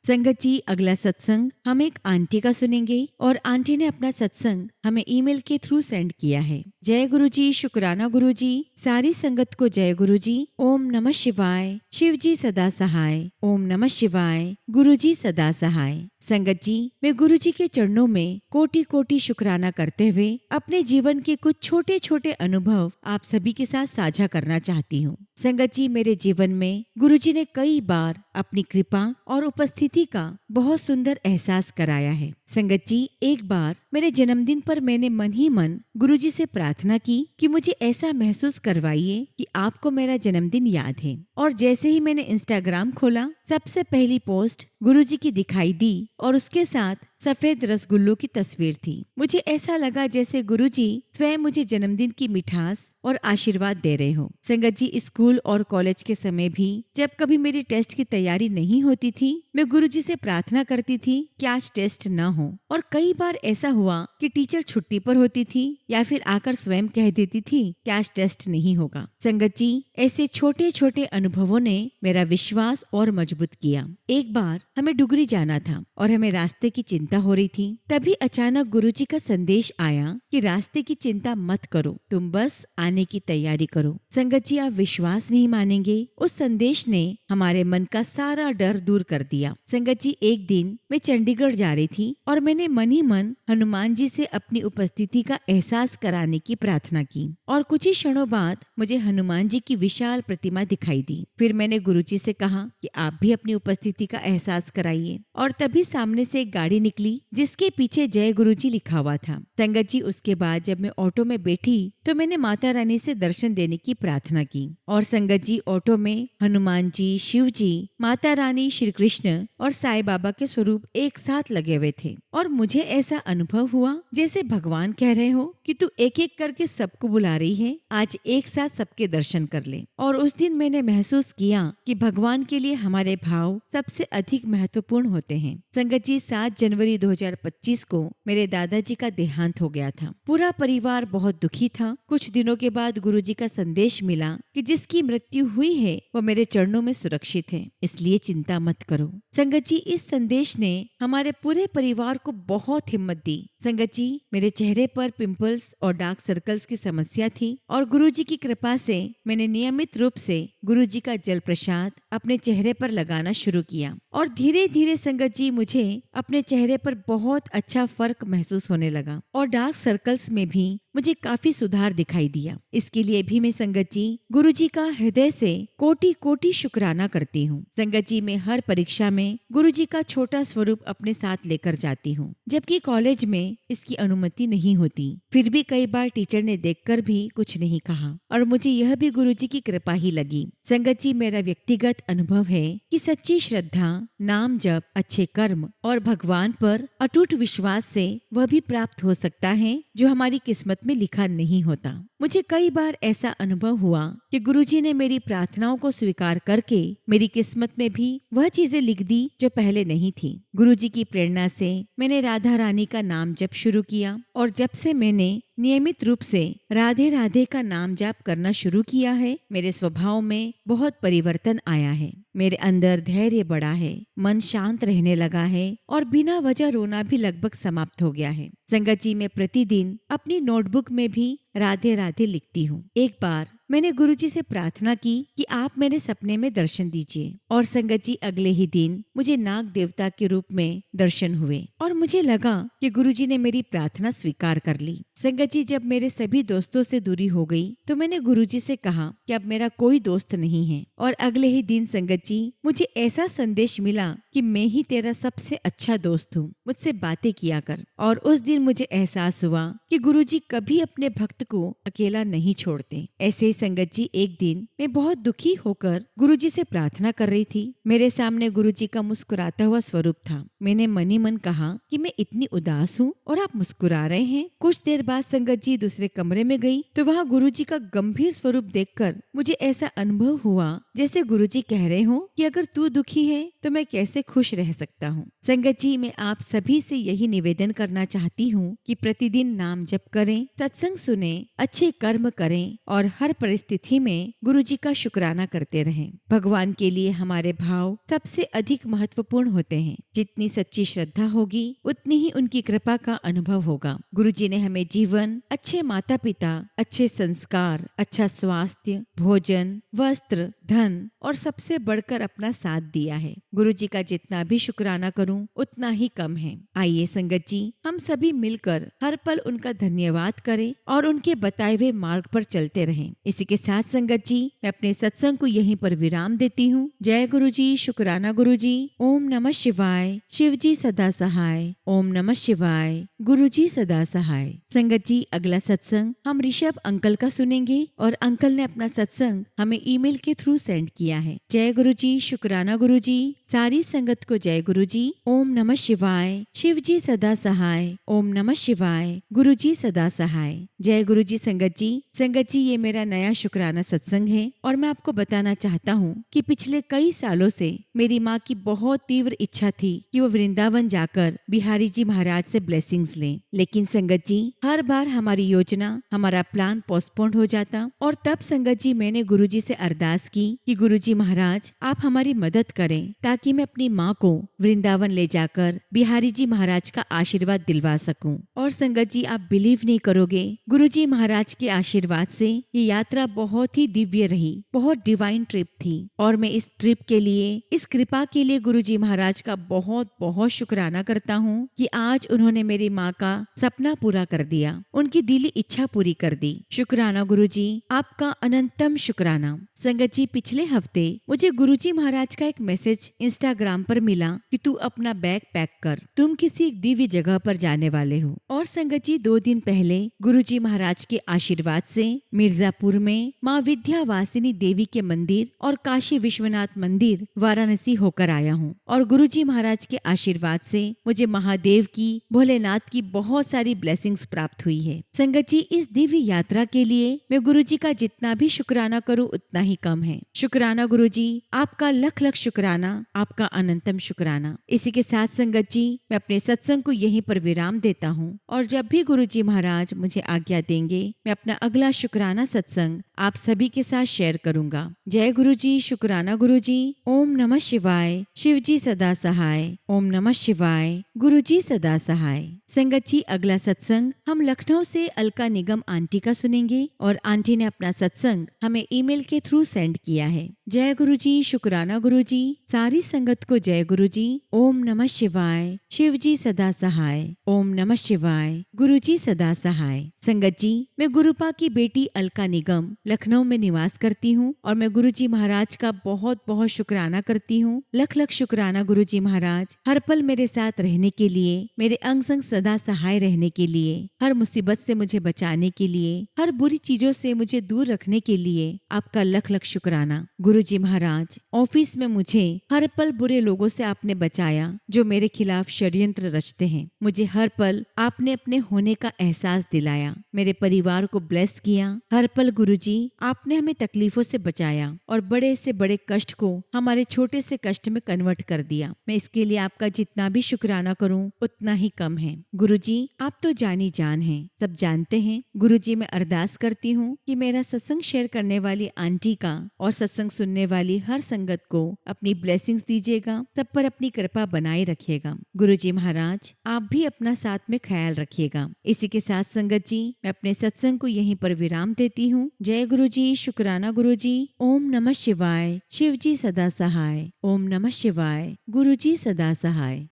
संगत जी, अगला सत्संग हम एक आंटी का सुनेंगे और आंटी ने अपना सत्संग हमें ईमेल के थ्रू सेंड किया है। जय गुरुजी, शुक्राना गुरुजी। सारी संगत को जय गुरुजी। ओम नमः शिवाय, शिव जी सदा सहाय। ओम नमः शिवाय, गुरुजी सदा सहाय। संगत जी, मैं गुरुजी के चरणों में कोटि कोटि शुक्राना करते हुए अपने जीवन के कुछ छोटे छोटे अनुभव आप सभी के साथ साझा करना चाहती हूँ। संगत जी, मेरे जीवन में गुरुजी ने कई बार अपनी कृपा और उपस्थिति का बहुत सुंदर एहसास कराया है। संगत जी, एक बार मेरे जन्मदिन पर मैंने मन ही मन गुरुजी से प्रार्थना की कि मुझे ऐसा महसूस करवाइए कि आपको मेरा जन्मदिन याद है। और जैसे ही मैंने इंस्टाग्राम खोला, सबसे पहली पोस्ट गुरुजी की दिखाई दी और उसके साथ सफेद रसगुल्लों की तस्वीर थी। मुझे ऐसा लगा जैसे गुरुजी स्वयं मुझे जन्मदिन की मिठास और आशीर्वाद दे रहे हो। संगत जी, स्कूल और कॉलेज के समय भी जब कभी मेरी टेस्ट की तैयारी नहीं होती थी, मैं गुरुजी से प्रार्थना करती थी कि आज टेस्ट न हो। और कई बार ऐसा हुआ कि टीचर छुट्टी पर होती थी या फिर आकर स्वयं कह देती थी कि आज टेस्ट नहीं होगा। संगत जी, ऐसे छोटे छोटे अनुभवों ने मेरा विश्वास और मजबूत किया। एक बार हमें डुगरी जाना था और हमें रास्ते की चिंता हो रही थी। तभी अचानक गुरुजी का संदेश आया कि रास्ते की चिंता मत करो, तुम बस आने की तैयारी करो। संगत जी, आप विश्वास नहीं मानेंगे, उस संदेश ने हमारे मन का सारा डर दूर कर दिया। संगत जी, एक दिन मैं चंडीगढ़ जा रही थी और मैंने मन ही मन हनुमान जी से अपनी उपस्थिति का एहसास कराने की प्रार्थना की और कुछ ही क्षणों बाद मुझे हनुमान जी की विशाल प्रतिमा दिखाई दी। फिर मैंने गुरुजी से कहा कि आप भी अपनी उपस्थिति का एहसास कराइए और तभी सामने से एक गाड़ी निकली जिसके पीछे जय गुरुजी लिखा हुआ था। संगत जी, उसके बाद जब मैं ऑटो में बैठी तो मैंने माता रानी से दर्शन देने की प्रार्थना की और संगत जी, ऑटो में हनुमान जी, शिव जी, माता रानी, श्री कृष्ण और साईं बाबा के स्वरूप एक साथ लगे हुए थे और मुझे ऐसा अनुभव हुआ जैसे भगवान कह रहे हो कि तू एक एक करके सबको बुला रही है, आज एक साथ सबके दर्शन कर ले। और उस दिन मैंने महसूस किया कि भगवान के लिए हमारे भाव सबसे अधिक महत्वपूर्ण होते हैं। संगत जी, 7 जनवरी जनवरी 2025 को मेरे दादाजी का देहांत हो गया था। पूरा परिवार बहुत दुखी था। कुछ दिनों के बाद गुरुजी का संदेश मिला कि जिसकी मृत्यु हुई है वो मेरे चरणों में सुरक्षित है, इसलिए चिंता मत करो। संगत जी, इस संदेश ने हमारे पूरे परिवार को बहुत हिम्मत दी। संगत जी, मेरे चेहरे पर पिंपल्स और डार्क सर्कल्स की समस्या थी और गुरुजी की कृपा से मैंने नियमित रूप से गुरुजी का जल प्रसाद अपने चेहरे पर लगाना शुरू किया और धीरे धीरे संगत जी मुझे अपने चेहरे पर बहुत अच्छा फर्क महसूस होने लगा और डार्क सर्कल्स में भी मुझे काफी सुधार दिखाई दिया। इसके लिए भी मैं संगत जी गुरुजी का हृदय से कोटि कोटि शुक्राना करती हूँ। संगत जी, मैं हर परीक्षा में गुरुजी का छोटा स्वरूप अपने साथ लेकर जाती हूँ, जबकि कॉलेज में इसकी अनुमति नहीं होती। फिर भी कई बार टीचर ने देखकर भी कुछ नहीं कहा और मुझे यह भी गुरुजी की कृपा ही लगी। संगत जी, मेरा व्यक्तिगत अनुभव है कि सच्ची श्रद्धा, नाम जप, अच्छे कर्म और भगवान पर अटूट विश्वास से वह भी प्राप्त हो सकता है जो हमारी किस्मत में लिखा नहीं होता। मुझे कई बार ऐसा अनुभव हुआ कि गुरुजी ने मेरी प्रार्थनाओं को स्वीकार करके मेरी किस्मत में भी वह चीजें लिख दी जो पहले नहीं थी। गुरुजी की प्रेरणा से मैंने राधा रानी का नाम जप शुरू किया और जब से मैंने नियमित रूप से राधे राधे का नाम जाप करना शुरू किया है, मेरे स्वभाव में बहुत परिवर्तन आया है। मेरे अंदर धैर्य बढ़ा है, मन शांत रहने लगा है और बिना वजह रोना भी लगभग समाप्त हो गया है। संगत जी, मैं प्रतिदिन अपनी नोटबुक में भी राधे राधे लिखती हूँ। एक बार मैंने गुरुजी से प्रार्थना की कि आप मेरे सपने में दर्शन दीजिए और संगत जी अगले ही दिन मुझे नाग देवता के रूप में दर्शन हुए और मुझे लगा कि गुरुजी ने मेरी प्रार्थना स्वीकार कर ली। संगत जी, जब मेरे सभी दोस्तों से दूरी हो गई तो मैंने गुरुजी से कहा कि अब मेरा कोई दोस्त नहीं है और अगले ही दिन संगत जी मुझे ऐसा संदेश मिला कि मैं ही तेरा सबसे अच्छा दोस्त हूँ, मुझसे बातें किया कर। और उस दिन मुझे एहसास हुआ कि गुरुजी कभी अपने भक्त को अकेला नहीं छोड़ते। ऐसे ही संगत जी, एक दिन मैं बहुत दुखी होकर गुरुजी से प्रार्थना कर रही थी। मेरे सामने गुरुजी का मुस्कुराता हुआ स्वरूप था। मैंने मन ही मन कहा कि मैं इतनी उदास हूँ और आप मुस्कुरा रहे हैं। कुछ देर बाद संगत जी दूसरे कमरे में गई तो वहाँ गुरुजी का गंभीर स्वरूप देखकर मुझे ऐसा अनुभव हुआ जैसे गुरुजी कह रहे हो कि अगर तू दुखी है तो मैं कैसे खुश रह सकता हूँ। संगत जी, मैं आप सभी से यही निवेदन करना चाहती हूँ कि प्रतिदिन नाम जप करें, सत्संग सुने, अच्छे कर्म करें और हर परिस्थिति में गुरुजी का शुक्राना करते रहें। भगवान के लिए हमारे भाव सबसे अधिक महत्वपूर्ण होते हैं। जितनी सच्ची श्रद्धा होगी उतनी ही उनकी कृपा का अनुभव होगा। गुरुजी ने हमें जीवन, अच्छे माता पिता, अच्छे संस्कार, अच्छा स्वास्थ्य, भोजन, वस्त्र, धन और सबसे बढ़कर अपना साथ दिया है। गुरुजी का जितना भी शुक्राना करूं उतना ही कम है। आइए संगत जी, हम सभी मिलकर हर पल उनका धन्यवाद करें और उनके बताए हुए मार्ग पर चलते रहें। इसी के साथ संगत जी, मैं अपने सत्संग को यहीं पर विराम देती हूँ। जय गुरुजी, शुक्राना गुरुजी। ओम नमः शिवाय। शिव जी सदा सहाय। ओम नमः शिवाय। गुरुजी सदा सहाय। संगत जी, अगला सत्संग हम ऋषभ अंकल का सुनेंगे और अंकल ने अपना सत्संग हमें ईमेल के थ्रू सेंड किया है। जय गुरुजी, शुक्राना गुरुजी। सारी संगत को जय गुरुजी। ओम नमः शिवाय। शिव जी सदा सहाय। ओम नमः शिवाय। गुरुजी सदा सहाय। जय गुरुजी। संगत जी, ये मेरा नया शुक्राना सत्संग है और मैं आपको बताना चाहता हूँ कि पिछले कई सालों से मेरी माँ की बहुत तीव्र इच्छा थी कि वो वृंदावन जाकर बिहारी जी महाराज से ब्लेसिंग्स लें, लेकिन संगत जी हर बार हमारी योजना, हमारा प्लान पोस्टपोन्ड हो जाता और तब संगत जी मैंने गुरुजी से अरदास की कि गुरुजी महाराज आप हमारी मदद करें ताकि मैं अपनी माँ को वृंदावन ले जाकर बिहारी जी महाराज का आशीर्वाद दिलवा सकूं। और संगत जी आप बिलीव नहीं करोगे, गुरुजी महाराज के आशीर्वाद से ये यात्रा बहुत ही दिव्य रही, बहुत डिवाइन ट्रिप थी और मैं इस ट्रिप के लिए, इस कृपा के लिए गुरुजी महाराज का बहुत बहुत शुक्राना करता हूँ कि आज उन्होंने मेरी माँ का सपना पूरा कर दिया, उनकी दिली इच्छा पूरी कर दी। शुक्राना गुरुजी, आपका अनंतम शुक्राना। संगत जी पिछले हफ्ते मुझे गुरुजी महाराज का एक मैसेज इंस्टाग्राम पर मिला कि तू अपना बैग पैक कर, तुम किसी दिव्य जगह पर जाने वाले हो। और संगत जी 2 दिन पहले गुरुजी महाराज के आशीर्वाद से मिर्जापुर में माँ विद्यावासिनी देवी के मंदिर और काशी विश्वनाथ मंदिर वाराणसी होकर आया हूँ और गुरुजी महाराज के आशीर्वाद से मुझे महादेव की, भोलेनाथ की बहुत सारी ब्लेसिंग्स प्राप्त हुई है। संगत जी इस दिव्य यात्रा के लिए मैं गुरुजी का जितना भी शुक्राना करूँ उतना ही कम है। शुक्राना गुरुजी, आपका लख लख शुक्राना आपका अनंतम शुक्राना। इसी के साथ संगत जी, मैं अपने सत्संग को यहीं पर विराम देता हूँ और जब भी गुरु जी महाराज मुझे आज्ञा देंगे, मैं अपना अगला शुक्राना सत्संग आप सभी के साथ शेयर करूंगा। जय गुरु जी, शुक्राना गुरु जी। ओम नमः शिवाय। शिव जी सदा सहाय। ओम नमः शिवाय। गुरु जी सदा सहाय। संगत जी, अगला सत्संग हम लखनऊ से अलका निगम आंटी का सुनेंगे और आंटी ने अपना सत्संग हमें ईमेल के थ्रू सेंड किया है। जय गुरु जी, शुक्राना गुरु जी। सारी संगत को जय गुरु जी। ओम नमः शिवाय। शिव जी सदा सहाय। ओम नमः शिवाय। गुरु जी सदा सहाय। संगत जी, मैं गुरुपा की बेटी अलका निगम लखनऊ में निवास करती हूँ और मैं गुरु जी महाराज का बहुत बहुत शुक्राना करती हूँ। लख लख शुक्राना गुरु जी महाराज, हर पल मेरे साथ रहने के लिए, मेरे अंग संग सदा सहाय रहने के लिए, हर मुसीबत से मुझे बचाने के लिए, हर बुरी चीजों से मुझे दूर रखने के लिए आपका लख लख शुक्राना। गुरु जी महाराज, ऑफिस में मुझे हर पल बुरे लोगों से आपने बचाया जो मेरे खिलाफ षड्यंत्र रचते हैं। मुझे हर पल आपने अपने होने का एहसास दिलाया, मेरे परिवार को ब्लेस किया। हर पल गुरु जी आपने हमें तकलीफों से बचाया और बड़े से बड़े कष्ट को हमारे छोटे से कष्ट में कन्वर्ट कर दिया। मैं इसके लिए आपका जितना भी शुक्राना करूं उतना ही कम है। गुरु जी आप तो जानी जान हैं, सब जानते हैं। गुरु जी मैं अरदास करती हूँ कि मेरा सत्संग शेयर करने वाली आंटी का और सत्संग सुनने वाली हर संगत को अपनी ब्लेसिंग्स दीजिएगा, सब पर अपनी कृपा बनाए रखिएगा। गुरु जी महाराज आप भी अपना साथ में ख्याल रखिएगा। इसी के साथ संगत जी, मैं अपने सत्संग को यहीं पर विराम देती हूँ। जय गुरु जी, शुक्राना गुरु जी। ओम नमः शिवाय। शिव जी सदा सहाय। ओम नमः शिवाय। गुरु जी सदा सहाय।